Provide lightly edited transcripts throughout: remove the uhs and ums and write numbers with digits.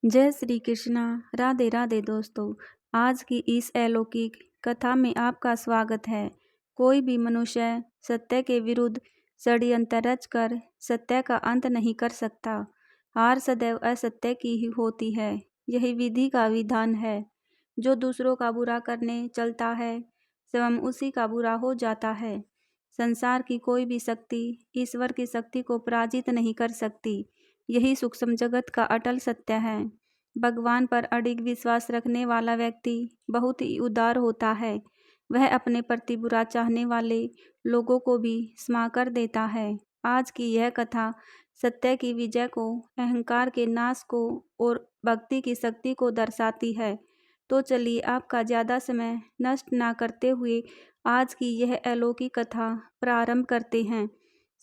जय श्री कृष्णा। राधे राधे दोस्तों। आज की इस अलौकिक कथा में आपका स्वागत है। कोई भी मनुष्य सत्य के विरुद्ध षड्यंत्र रचकर सत्य का अंत नहीं कर सकता। हार सदैव असत्य की ही होती है। यही विधि का विधान है। जो दूसरों का बुरा करने चलता है स्वयं उसी का बुरा हो जाता है। संसार की कोई भी शक्ति ईश्वर की शक्ति को पराजित नहीं कर सकती। यही सूक्ष्म जगत का अटल सत्य है। भगवान पर अडिग विश्वास रखने वाला व्यक्ति बहुत ही उदार होता है। वह अपने प्रति बुरा चाहने वाले लोगों को भी क्षमा कर देता है। आज की यह कथा सत्य की विजय को, अहंकार के नाश को और भक्ति की शक्ति को दर्शाती है। तो चलिए आपका ज़्यादा समय नष्ट ना करते हुए आज की यह अलौकिक कथा प्रारंभ करते हैं।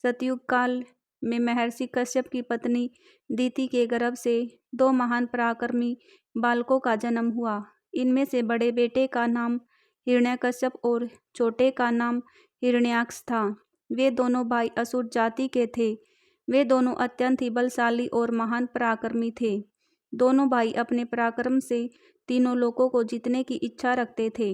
सतयुग काल में महर्षि कश्यप की पत्नी दीति के गर्भ से दो महान पराक्रमी बालकों का जन्म हुआ। इनमें से बड़े बेटे का नाम हिरण्यकश्यप और छोटे का नाम हिरण्याक्ष था। वे दोनों भाई असुर जाति के थे। वे दोनों अत्यंत ही बलशाली और महान पराक्रमी थे। दोनों भाई अपने पराक्रम से तीनों लोकों को जीतने की इच्छा रखते थे।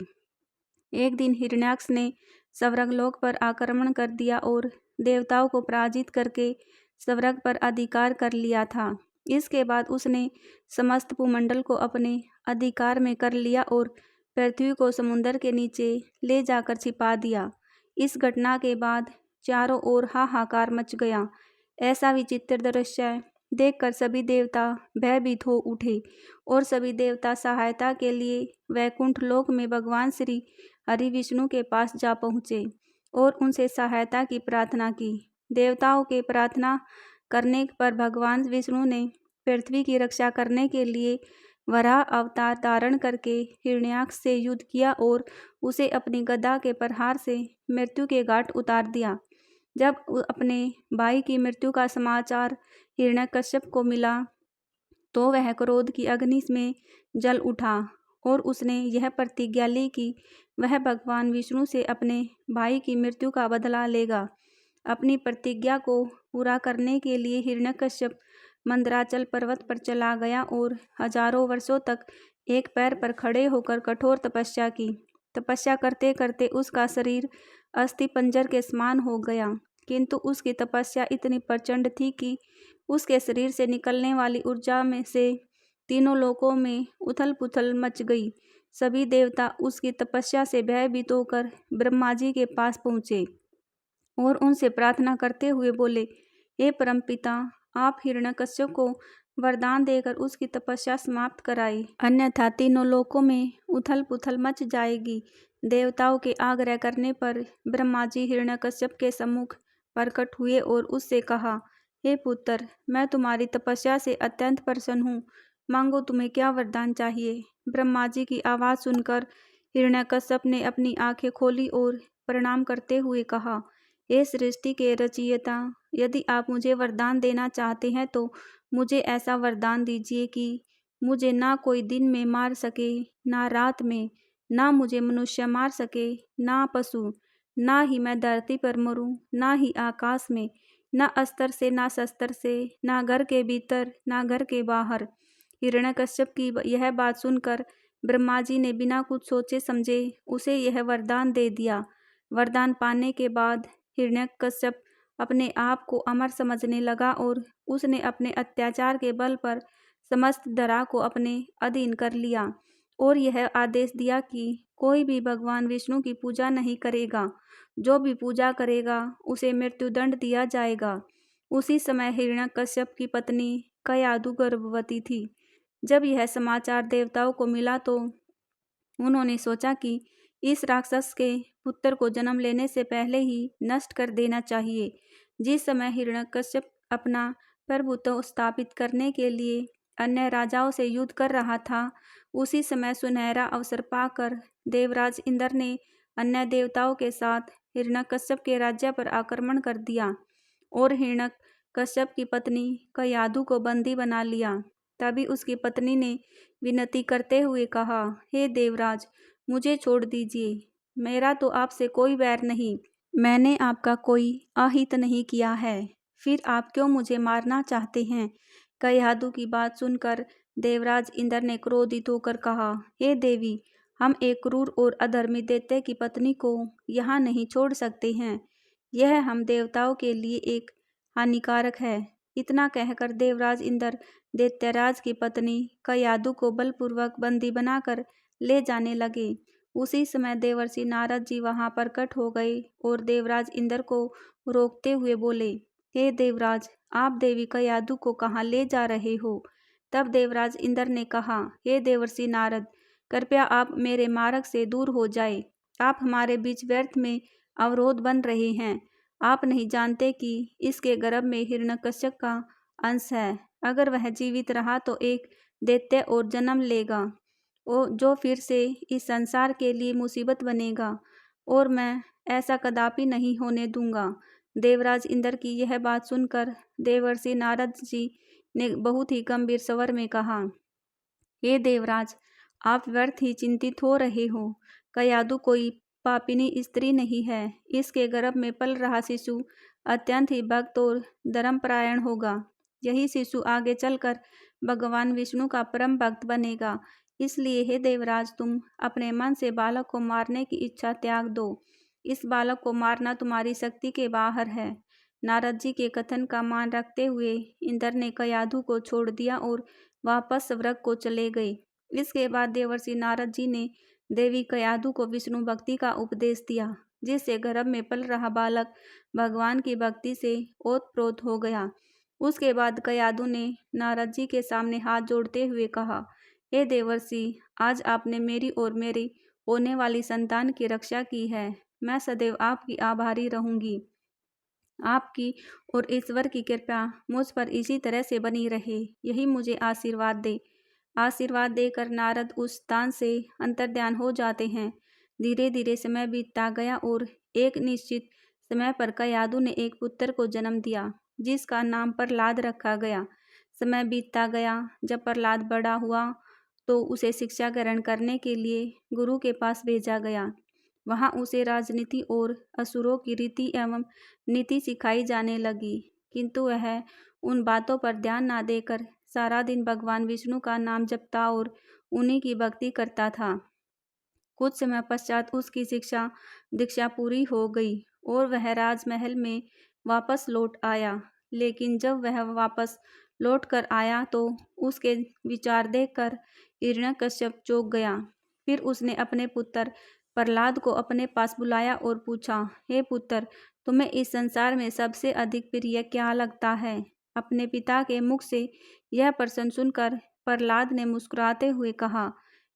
एक दिन हिरण्याक्ष ने स्वर्गलोक पर आक्रमण कर दिया और देवताओं को पराजित करके स्वर्ग पर अधिकार कर लिया था। इसके बाद उसने समस्त भूमंडल को अपने अधिकार में कर लिया और पृथ्वी को समुद्र के नीचे ले जाकर छिपा दिया। इस घटना के बाद चारों ओर हाहाकार मच गया। ऐसा विचित्र दृश्य देखकर सभी देवता भयभीत हो उठे और सभी देवता सहायता के लिए वैकुंठ लोक में भगवान श्री हरि विष्णु के पास जा पहुँचे और उनसे सहायता की प्रार्थना की। देवताओं के प्रार्थना करने पर भगवान विष्णु ने पृथ्वी की रक्षा करने के लिए वराह अवतार धारण करके हिरण्याक्ष से युद्ध किया और उसे अपनी गदा के प्रहार से मृत्यु के घाट उतार दिया। जब अपने भाई की मृत्यु का समाचार हिरण्यकश्यप को मिला तो वह क्रोध की अग्नि में जल उठा और उसने यह प्रतिज्ञा ली कि वह भगवान विष्णु से अपने भाई की मृत्यु का बदला लेगा। अपनी प्रतिज्ञा को पूरा करने के लिए हिरण्यकश्यप मंदराचल पर्वत पर चला गया और हजारों वर्षों तक एक पैर पर खड़े होकर कठोर तपस्या की। तपस्या करते करते उसका शरीर अस्थि पंजर के समान हो गया, किंतु उसकी तपस्या इतनी प्रचंड थी कि उसके शरीर से निकलने वाली ऊर्जा में से तीनों लोकों में उथल पुथल मच गई। सभी देवता उसकी तपस्या से भयभीत होकर ब्रह्मा जी के पास पहुँचे और उनसे प्रार्थना करते हुए बोले, हे परमपिता, आप हिरण्यकश्यप को वरदान देकर उसकी तपस्या समाप्त कराई, अन्यथा तीनों लोकों में उथल पुथल मच जाएगी। देवताओं के आग्रह करने पर ब्रह्मा जी हिरण्यकश्यप के सम्मुख प्रकट हुए और उससे कहा, हे पुत्र, मैं तुम्हारी तपस्या से अत्यंत प्रसन्न हूँ। मांगो, तुम्हें क्या वरदान चाहिए। ब्रह्मा जी की आवाज़ सुनकर हिरण्यकश्यप ने अपनी आंखें खोली और प्रणाम करते हुए कहा, हे सृष्टि के रचयिता, यदि आप मुझे वरदान देना चाहते हैं तो मुझे ऐसा वरदान दीजिए कि मुझे ना कोई दिन में मार सके, ना रात में, ना मुझे मनुष्य मार सके, ना पशु, ना ही मैं धरती पर मरूं, ना ही आकाश में, ना अस्त्र से, ना शस्त्र से, ना घर के भीतर, ना घर के बाहर। हिरण्यकश्यप की यह बात सुनकर ब्रह्मा जी ने बिना कुछ सोचे समझे उसे यह वरदान दे दिया। वरदान पाने के बाद हिरण्यकश्यप अपने आप को अमर समझने लगा और उसने अपने अत्याचार के बल पर समस्त धरा को अपने अधीन कर लिया और यह आदेश दिया कि कोई भी भगवान विष्णु की पूजा नहीं करेगा। जो भी पूजा करेगा उसे मृत्युदंड दिया जाएगा। उसी समय हिरण्यकश्यप की पत्नी कयाधु गर्भवती थी। जब यह समाचार देवताओं को मिला तो उन्होंने सोचा कि इस राक्षस के पुत्र को जन्म लेने से पहले ही नष्ट कर देना चाहिए। जिस समय हिरण्यकश्यप अपना प्रभुत्व स्थापित करने के लिए अन्य राजाओं से युद्ध कर रहा था, उसी समय सुनहरा अवसर पाकर देवराज इंद्र ने अन्य देवताओं के साथ हिरण्यकश्यप के राज्य पर आक्रमण कर दिया और हिरण्यकश्यप की पत्नी कयाधु को बंदी बना लिया। तभी उसकी पत्नी ने विनती करते हुए कहा, हे देवराज, मुझे छोड़ दीजिए। मेरा तो आपसे कोई बैर नहीं, मैंने आपका कोई अहित नहीं किया है, फिर आप क्यों मुझे मारना चाहते हैं। कयाधु की बात सुनकर देवराज इंद्र ने क्रोधित होकर कहा, हे देवी, हम एक क्रूर और अधर्मी दैत्य की पत्नी को यहाँ नहीं छोड़ सकते हैं। यह हम देवताओं के लिए एक हानिकारक है। इतना कहकर देवराज इंद्र दैत्यराज की पत्नी कयादु को बलपूर्वक बंदी बनाकर ले जाने लगे। उसी समय देवर्षि नारद जी वहां प्रकट हो गए और देवराज इंद्र को रोकते हुए बोले, हे देवराज, आप देवी कयादु को कहाँ ले जा रहे हो? तब देवराज इंद्र ने कहा, हे देवर्षि नारद, कृपया आप मेरे मार्ग से दूर हो जाए। आप हमारे बीच व्यर्थ में अवरोध बन रहे हैं। आप नहीं जानते कि इसके गर्भ में हिरण्यकश्यप का अंश है। अगर वह जीवित रहा तो एक दैत्य और जन्म लेगा जो फिर से इस संसार के लिए मुसीबत बनेगा, और मैं ऐसा कदापि नहीं होने दूंगा। देवराज इंद्र की यह बात सुनकर देवर्षि नारद जी ने बहुत ही गंभीर स्वर में कहा, हे देवराज, आप व्यर्थ ही चिंतित हो रहे हो। कयादु कोई पापिनी स्त्री नहीं है। इसके गर्भ में पल रहा शिशु अत्यंत ही भक्त और धर्मपरायण होगा। यही शिशु आगे चलकर भगवान विष्णु का परम भक्त बनेगा। इसलिए हे देवराज, तुम अपने मन से बालक को मारने की इच्छा त्याग दो। इस बालक को मारना तुम्हारी शक्ति के बाहर है। नारद जी के कथन का मान रखते हुए इंद्र ने कयाधु को छोड़ दिया और वापस स्वर्ग को चले गए। इसके बाद देवर्षि नारद जी ने देवी कयाधु को विष्णु भक्ति का उपदेश दिया, जिससे गर्भ में पल रहा बालक भगवान की भक्ति से ओतप्रोत हो गया। उसके बाद कयाधु ने नारद जी के सामने हाथ जोड़ते हुए कहा, हे देवर्षि, आज आपने मेरी और मेरी होने वाली संतान की रक्षा की है। मैं सदैव आपकी आभारी रहूंगी। आपकी और ईश्वर की कृपा मुझ पर इसी तरह से बनी रहे। यही मुझे आशीर्वाद दे। आशीर्वाद देकर नारद उस स्थान से अंतर्ध्यान हो जाते हैं। धीरे धीरे समय बीतता गया और एक निश्चित समय पर कयाधु ने एक पुत्र को जन्म दिया, जिसका नाम प्रहलाद रखा गया। समय बीतता गया। जब प्रहलाद बड़ा हुआ तो उसे शिक्षा ग्रहण करने के लिए गुरु के पास भेजा गया। वहाँ उसे राजनीति और असुरों की रीति एवं नीति सिखाई जाने लगी, किंतु वह उन बातों पर ध्यान न देकर सारा दिन भगवान विष्णु का नाम जपता और उन्हीं की भक्ति करता था। कुछ समय पश्चात उसकी शिक्षा दीक्षा पूरी हो गई और वह राजमहल में वापस लौट आया। लेकिन जब वह वापस लौट कर आया तो उसके विचार देखकर हिरण्यकश्यप चौंक गया। फिर उसने अपने पुत्र प्रहलाद को अपने पास बुलाया और पूछा, हे पुत्र, तुम्हें इस संसार में सबसे अधिक प्रिय क्या लगता है? अपने पिता के मुख से यह प्रश्न सुनकर प्रहलाद ने मुस्कुराते हुए कहा,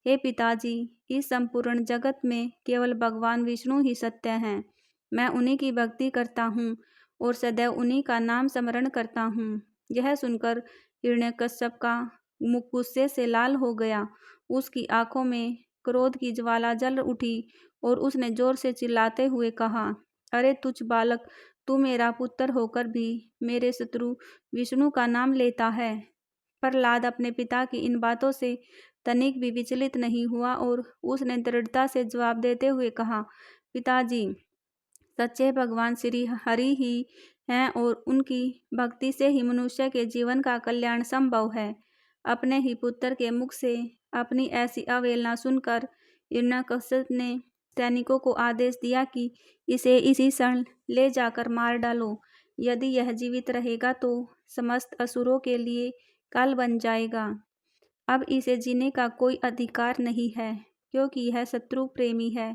हे पिताजी, इस संपूर्ण जगत में केवल भगवान विष्णु ही सत्य हैं। मैं उन्हीं की भक्ति करता हूँ और सदैव उन्हीं का नाम स्मरण करता हूँ। यह सुनकर हिरण्यकश्यप का मुख गुस्से से लाल हो गया। उसकी आंखों में क्रोध की ज्वाला जल उठी और उसने जोर से चिल्लाते हुए कहा, अरे तुच्छ बालक, तू मेरा पुत्र होकर भी मेरे शत्रु विष्णु का नाम लेता है। प्रहलाद अपने पिता की इन बातों से तनिक भी विचलित नहीं हुआ और उसने दृढ़ता से जवाब देते हुए कहा, पिताजी, सच्चे भगवान श्री हरि ही हैं और उनकी भक्ति से ही मनुष्य के जीवन का कल्याण संभव है। अपने ही पुत्र के मुख से अपनी ऐसी अवहेलना सुनकर हिरण्यकश्यप ने सैनिकों को आदेश दिया कि इसे इसी क्षण ले जाकर मार डालो। यदि यह जीवित रहेगा तो समस्त असुरों के लिए काल बन जाएगा। अब इसे जीने का कोई अधिकार नहीं है, क्योंकि यह शत्रु प्रेमी है।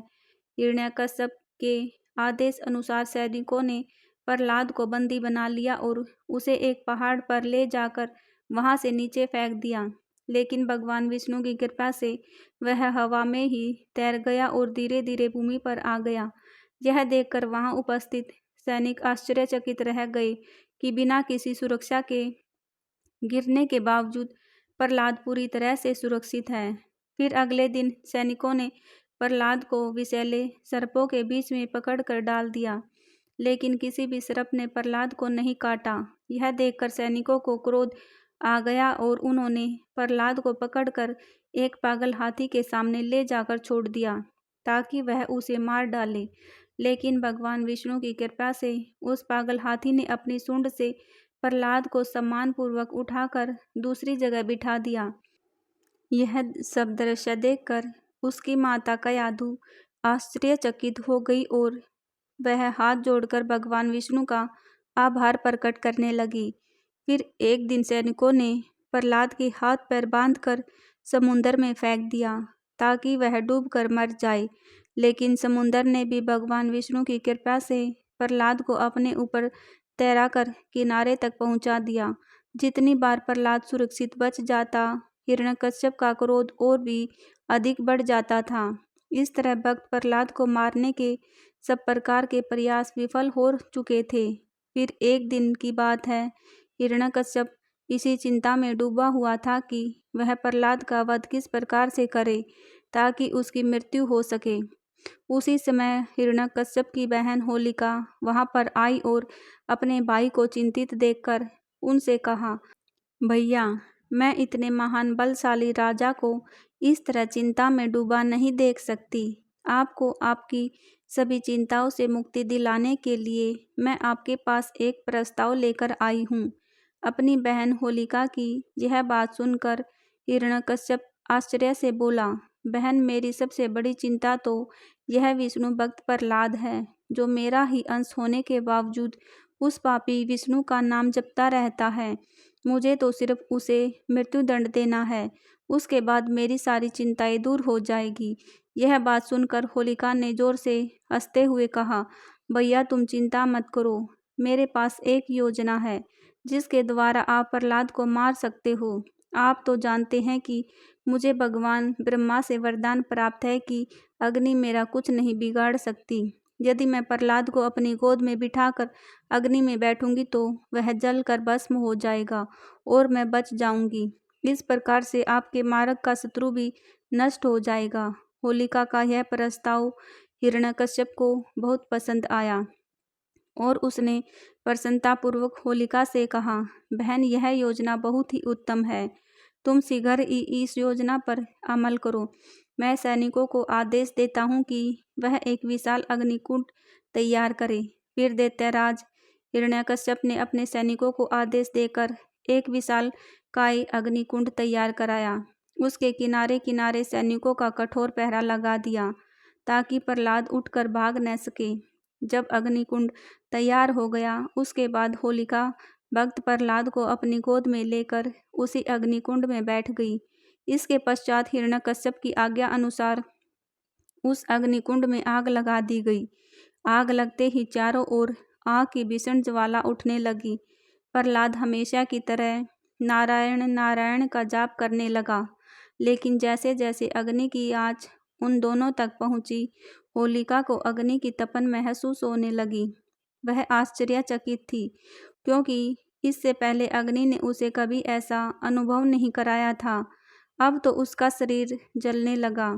हिरण्यकश्यप के आदेश अनुसार सैनिकों ने प्रहलाद को बंदी बना लिया और उसे एक पहाड़ पर ले जाकर वहां से नीचे फेंक दिया। लेकिन भगवान विष्णु की कृपा से वह हवा में ही तैर गया और धीरे धीरे भूमि पर आ गया। यह देखकर वहां उपस्थित सैनिक आश्चर्यचकित रह गए कि बिना किसी सुरक्षा के गिरने के बावजूद प्रहलाद पूरी तरह से सुरक्षित है। फिर अगले दिन सैनिकों ने प्रहलाद को विषैले सर्पों के बीच में पकड़कर डाल दिया, लेकिन किसी भी सर्प ने प्रहलाद को नहीं काटा। यह देखकर सैनिकों को क्रोध आ गया और उन्होंने प्रहलाद को पकड़कर एक पागल हाथी के सामने ले जाकर छोड़ दिया ताकि वह उसे मार डाले। लेकिन भगवान विष्णु की कृपा से उस पागल हाथी ने अपनी सूंड से प्रहलाद को सम्मानपूर्वक उठाकर दूसरी जगह बिठा दिया। यह सब दृश्य देखकर उसकी माता कयाधु आश्चर्यचकित हो गई और वह हाथ जोड़कर भगवान विष्णु का आभार प्रकट करने लगी। फिर एक दिन सैनिकों ने प्रहलाद के हाथ पैर बांधकर समुद्र में फेंक दिया ताकि वह डूबकर मर जाए, लेकिन समुद्र ने भी भगवान विष्णु की कृपा से प्रहलाद को अपने ऊपर तैराकर किनारे तक पहुंचा दिया। जितनी बार प्रहलाद सुरक्षित बच जाता, हिरण्यकश्यप का क्रोध और भी अधिक बढ़ जाता था। इस तरह भक्त प्रहलाद को मारने के सब प्रकार के प्रयास विफल हो चुके थे। फिर एक दिन की बात है, हिरण्यकश्यप इसी चिंता में डूबा हुआ था कि वह प्रहलाद का वध किस प्रकार से करे ताकि उसकी मृत्यु हो सके। उसी समय हिरण्यकश्यप की बहन होलिका वहां पर आई और अपने भाई को चिंतित देखकर उनसे कहा, भैया, मैं इतने महान बलशाली राजा को इस तरह चिंता में डूबा नहीं देख सकती। आपको आपकी सभी चिंताओं से मुक्ति दिलाने के लिए मैं आपके पास एक प्रस्ताव लेकर आई हूँ। अपनी बहन होलिका की यह बात सुनकर हिरण्यकश्यप आश्चर्य से बोला, बहन, मेरी सबसे बड़ी चिंता तो यह विष्णु भक्त प्रहलाद है, जो मेरा ही अंश होने के बावजूद उस पापी विष्णु का नाम जपता रहता है। मुझे तो सिर्फ उसे मृत्युदंड देना है, उसके बाद मेरी सारी चिंताएं दूर हो जाएगी। यह बात सुनकर होलिका ने जोर से हंसते हुए कहा, भैया, तुम चिंता मत करो, मेरे पास एक योजना है जिसके द्वारा आप प्रहलाद को मार सकते हो। आप तो जानते हैं कि मुझे भगवान ब्रह्मा से वरदान प्राप्त है कि अग्नि मेरा कुछ नहीं बिगाड़ सकती। यदि मैं प्रहलाद को अपनी गोद में बिठाकर अग्नि में बैठूंगी तो वह जलकर भस्म हो जाएगा और मैं बच जाऊंगी। इस प्रकार से आपके मार्ग का शत्रु भी नष्ट हो जाएगा। होलिका का यह प्रस्ताव हिरण्यकश्यप को बहुत पसंद आया और उसने प्रसन्नतापूर्वक होलिका से कहा, बहन, यह योजना बहुत ही उत्तम है। तुम शीघ्र ही इस योजना पर अमल करो। मैं सैनिकों को आदेश देता हूँ कि वह एक विशाल अग्निकुंड तैयार करें। फिर दैत्यराज हिरण्यकश्यप ने अपने सैनिकों को आदेश देकर एक विशाल काय अग्निकुंड तैयार कराया। उसके किनारे किनारे सैनिकों का कठोर पहरा लगा दिया ताकि प्रहलाद उठकर भाग न सके। जब अग्निकुंड तैयार हो गया, उसके बाद होलिका भक्त प्रहलाद को अपनी गोद में लेकर उसी अग्निकुंड में बैठ गई। इसके पश्चात हिरण्यकश्यप की आज्ञा अनुसार उस अग्निकुंड में आग लगा दी गई। आग लगते ही चारों ओर आग की भीषण ज्वाला उठने लगी। प्रहलाद हमेशा की तरह नारायण नारायण का जाप करने लगा, लेकिन जैसे जैसे अग्नि की आंच उन दोनों तक पहुंची, होलिका को अग्नि की तपन महसूस होने लगी। वह आश्चर्यचकित थी, क्योंकि इससे पहले अग्नि ने उसे कभी ऐसा अनुभव नहीं कराया था। अब तो उसका शरीर जलने लगा।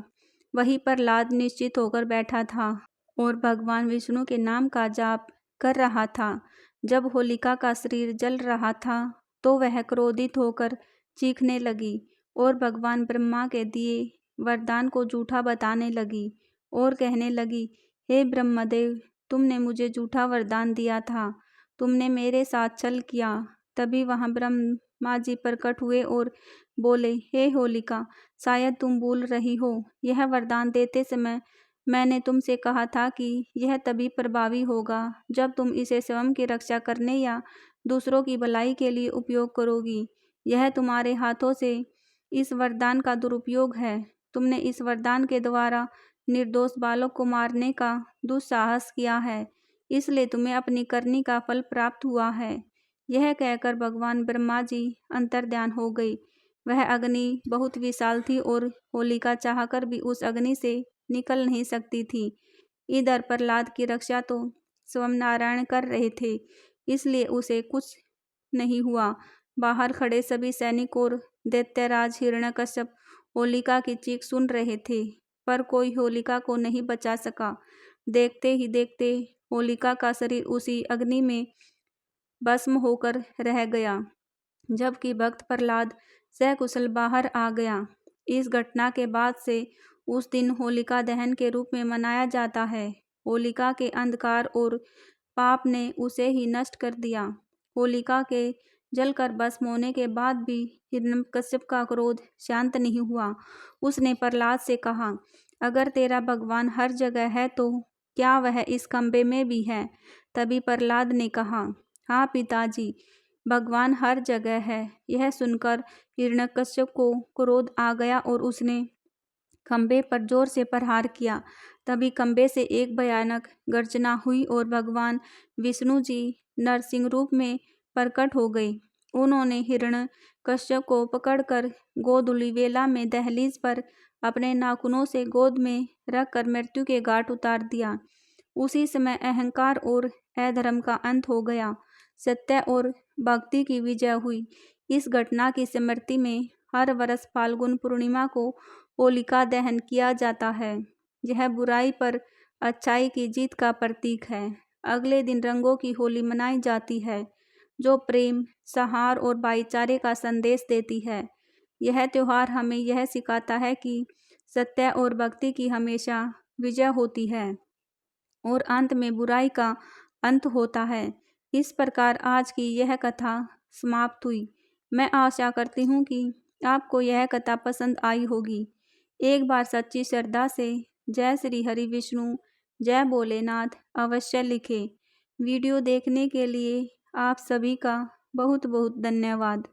वहीं प्रहलाद निश्चित होकर बैठा था और भगवान विष्णु के नाम का जाप कर रहा था। जब होलिका का शरीर जल रहा था तो वह क्रोधित होकर चीखने लगी और भगवान ब्रह्मा के दिए वरदान को झूठा बताने लगी और कहने लगी, हे ब्रह्मदेव, तुमने मुझे झूठा वरदान दिया था, तुमने मेरे साथ छल किया। तभी वहां ब्रह्मा जी प्रकट हुए और बोले, हे होलिका, शायद तुम भूल रही हो, यह वरदान देते समय मैंने तुमसे कहा था कि यह तभी प्रभावी होगा जब तुम इसे स्वयं की रक्षा करने या दूसरों की भलाई के लिए उपयोग करोगी। यह तुम्हारे हाथों से इस वरदान का दुरुपयोग है। तुमने इस वरदान के द्वारा निर्दोष बालक को मारने का दुस्साहस किया है, इसलिए तुम्हें अपनी करनी का फल प्राप्त हुआ है। यह कहकर भगवान ब्रह्मा जी अंतर्ध्यान हो गई। वह अग्नि बहुत विशाल थी और होलिका चाहकर भी उस अग्नि से निकल नहीं सकती थी। इधर प्रहलाद की रक्षा तो स्वयं नारायण कर रहे थे, इसलिए उसे कुछ नहीं हुआ। बाहर खड़े सभी सैनिक और दैत्यराज हिरण्यकश्यप होलिका की चीख सुन रहे थे, पर कोई होलिका को नहीं बचा सका। देखते ही देखते होलिका का शरीर उसी अग्नि में भस्म होकर रह गया, जबकि भक्त प्रहलाद सकुशल बाहर आ गया। इस घटना के बाद से उस दिन होलिका दहन के रूप में मनाया जाता है। होलिका के अंधकार और पाप ने उसे ही नष्ट कर दिया। होलिका के जलकर भस्म होने के बाद भी हिरण्यकश्यप का क्रोध शांत नहीं हुआ। उसने प्रहलाद से कहा, अगर तेरा भगवान हर जगह है तो क्या वह इस खंबे में भी है? तभी प्रहलाद ने कहा, हाँ पिताजी, भगवान हर जगह है। यह सुनकर हिरण्यकश्यप को क्रोध आ गया और उसने खंबे पर जोर से प्रहार किया। तभी खंबे से एक भयानक गर्जना हुई और भगवान विष्णु जी नरसिंह रूप में प्रकट हो गए। उन्होंने हिरण्यकश्यप को पकड़कर गोधूलि वेला में दहलीज पर अपने नाखूनों से गोद में रखकर मृत्यु के घाट उतार दिया। उसी समय अहंकार और अधर्म का अंत हो गया, सत्य और भक्ति की विजय हुई। इस घटना की स्मृति में हर वर्ष फाल्गुन पूर्णिमा को होलिका दहन किया जाता है। यह बुराई पर अच्छाई की जीत का प्रतीक है। अगले दिन रंगों की होली मनाई जाती है, जो प्रेम, सौहार्द और भाईचारे का संदेश देती है। यह त्योहार हमें यह सिखाता है कि सत्य और भक्ति की हमेशा विजय होती है और अंत में बुराई का अंत होता है। इस प्रकार आज की यह कथा समाप्त हुई। मैं आशा करती हूँ कि आपको यह कथा पसंद आई होगी। एक बार सच्ची श्रद्धा से जय श्री हरि विष्णु, जय भोलेनाथ अवश्य लिखें। वीडियो देखने के लिए आप सभी का बहुत बहुत धन्यवाद।